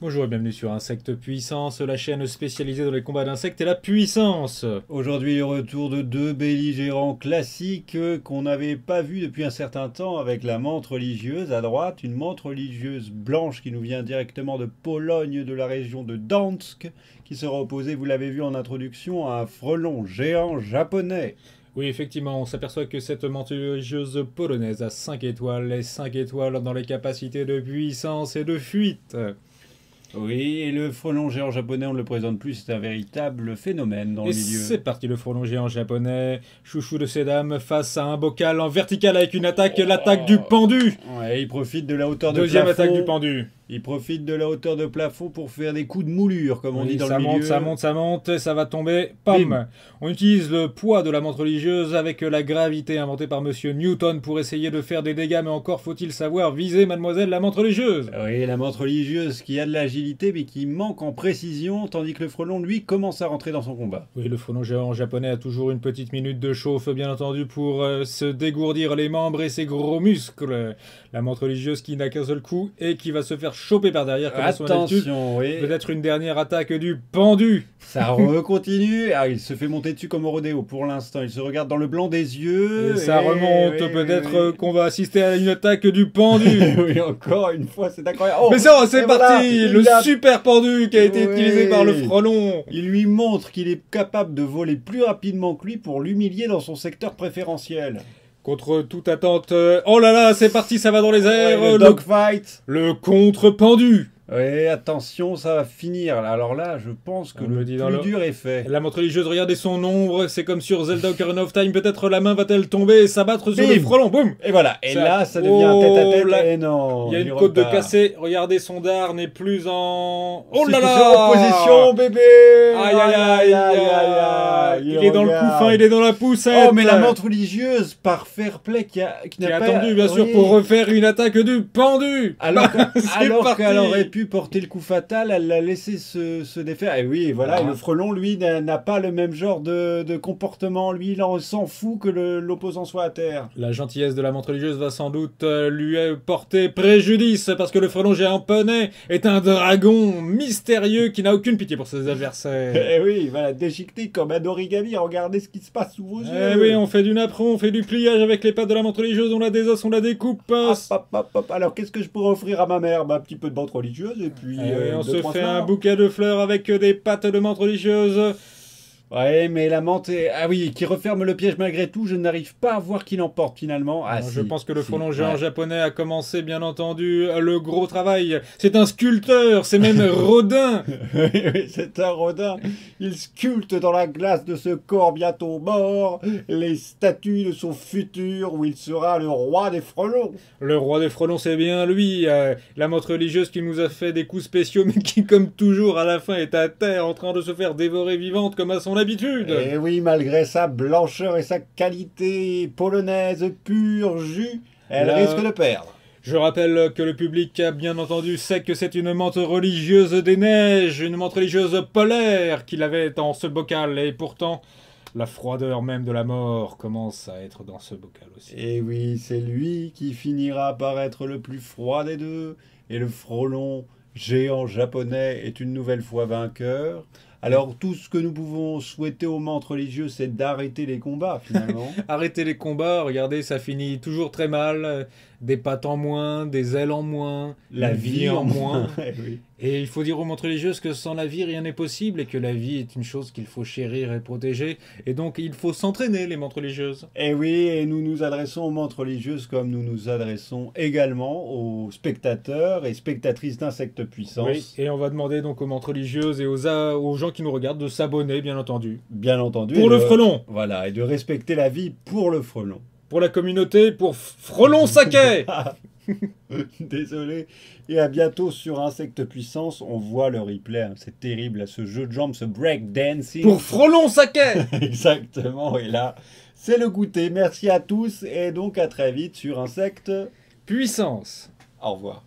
Bonjour et bienvenue sur Insectes Puissance, la chaîne spécialisée dans les combats d'insectes et la puissance. Aujourd'hui, le retour de deux belligérants classiques qu'on n'avait pas vus depuis un certain temps avec la menthe religieuse à droite, une menthe religieuse blanche qui nous vient directement de Pologne, de la région de Dansk, qui sera opposée, vous l'avez vu en introduction, à un frelon géant japonais. Oui, effectivement, on s'aperçoit que cette menthe religieuse polonaise a 5 étoiles, les 5 étoiles dans les capacités de puissance et de fuite. Oui, et le frelon géant japonais, on ne le présente plus, c'est un véritable phénomène dans Et le milieu. c'est parti, le frelon géant japonais, chouchou de ces dames, face à un bocal en vertical avec une attaque, l'attaque du pendu. Ouais, il profite de la hauteur de Deuxième plafond. attaque du pendu. Il profite de la hauteur de plafond pour faire des coups de moulure, comme on Oui, dit dans ça le monte, milieu. ça monte, ça monte, et ça va tomber. Pam. Bim. On utilise le poids de la menthe religieuse avec la gravité inventée par Monsieur Newton pour essayer de faire des dégâts, mais encore faut-il savoir viser mademoiselle la menthe religieuse. Oui, la menthe religieuse qui a de l'agilité mais qui manque en précision, tandis que le frelon, lui, commence à rentrer dans son combat. Oui, le frelon géant japonais a toujours une petite minute de chauffe, bien entendu, pour se dégourdir les membres et ses gros muscles. La menthe religieuse qui n'a qu'un seul coup et qui va se faire choper par derrière comme à son habitude. Attention, oui. Peut-être une dernière attaque du pendu. Ça recontinue. Ah, il se fait monter dessus comme au rodéo pour l'instant. Il se regarde dans le blanc des yeux. Et ça remonte, oui, peut-être oui. qu'on va assister à une attaque du pendu. Oui, encore une fois, c'est incroyable. Oh, Mais ça, c'est et parti. voilà, Le il a- super pendu qui a été Oui. utilisé par le frelon. Il lui montre qu'il est capable de voler plus rapidement que lui pour l'humilier dans son secteur préférentiel. Contre toute attente. Oh là là, c'est parti, ça va dans les airs. Ouais, le le dogfight. le contre-pendu. Oui, attention, ça va finir. Alors là, je pense que On le me dit dans plus le- dur est fait. La menthe religieuse, regardez son ombre, c'est comme sur Zelda Ocarina of Time, peut-être la main va-t-elle tomber et s'abattre sur Bim. le frelon, boum. Et voilà, et Ça- là, ça devient un Oh, tête-à-tête. là- Et non, Il y a une il côte de repart. cassé, regardez son dard n'est plus en... Oh C'est là poussé là. en position, bébé. Aïe aïe aïe aïe. Il est dans le regarde. couffin, il est dans la poussette. Oh, mais la menthe religieuse, par fair play, qui Qui n'a a pas... attendu, bien sûr, Oui. pour refaire une attaque du pendu. Alors, C'est alors parti. qu'elle aurait pu porter le coup fatal, elle l'a laissé se défaire. Et oui, voilà, Ah. et le frelon, lui, n'a pas le même genre de comportement. Lui, il s'en fout que l'opposant soit à terre. La gentillesse de la menthe religieuse va sans doute lui porter préjudice parce que le frelon géant poney est un dragon mystérieux qui n'a aucune pitié pour ses adversaires. Eh oui, il va la déchiqueter comme un origami. Regardez ce qui se passe sous vos yeux. Eh oui, on fait du napperon, on fait du pliage avec les pattes de la menthe religieuse, on la désosse, on la découpe. Hop, hop, hop, hop. Alors, qu'est-ce que je pourrais offrir à ma mère? Bah, un petit peu de menthe religieuse et puis... Eh oui, on deux, se trois fait fleurs. un bouquet de fleurs avec des pattes de menthe religieuse. Ouais, mais la menthe est... Ah oui, qui referme le piège malgré tout. Je n'arrive pas à voir qui l'emporte finalement. Ah, Je si, pense que le si, frelon géant ouais. japonais a commencé, bien entendu, le gros travail. C'est un sculpteur, c'est même Rodin. Oui, oui, c'est un rodin. Il sculpte dans la glace de ce corps bientôt mort les statues de son futur où il sera le roi des frelons. Le roi des frelons, c'est bien lui. La menthe religieuse qui nous a fait des coups spéciaux, mais qui, comme toujours, à la fin, est à terre, en train de se faire dévorer vivante comme à son habitude. Et oui, malgré sa blancheur et sa qualité polonaise pure jus, elle Là- risque de perdre. Je rappelle que le public, a bien entendu, sait que c'est une menthe religieuse des neiges, une menthe religieuse polaire qu'il avait dans ce bocal. Et pourtant, la froideur même de la mort commence à être dans ce bocal aussi. Et oui, c'est lui qui finira par être le plus froid des deux. Et le frelon géant japonais est une nouvelle fois vainqueur. Alors, tout ce que nous pouvons souhaiter aux menthes religieuses, c'est d'arrêter les combats, finalement. Arrêtez les combats, regardez, ça finit toujours très mal. Des pattes en moins, des ailes en moins, La une vie en moins. Eh oui. Et il faut dire aux menthes religieuses que sans la vie, rien n'est possible et que la vie est une chose qu'il faut chérir et protéger. Et donc, il faut s'entraîner, les menthes religieuses. Et oui, et nous nous adressons aux menthes religieuses comme nous nous adressons également aux spectateurs et spectatrices d'Insectes Puissance. Oui, et on va demander donc aux menthes religieuses et aux gens qui nous regardent de s'abonner, bien entendu. Bien entendu. Pour et le de- frelon, Voilà, et de respecter la vie pour le frelon. pour la communauté, pour Frelon Saquet. Désolé. Et à bientôt sur Insectes Puissance. On voit le replay, hein. C'est terrible, là, ce jeu de jambes, ce break dancing. Pour Frelon Saquet. Exactement, et là, c'est le goûter. Merci à tous et donc à très vite sur Insectes. Puissance. Au revoir.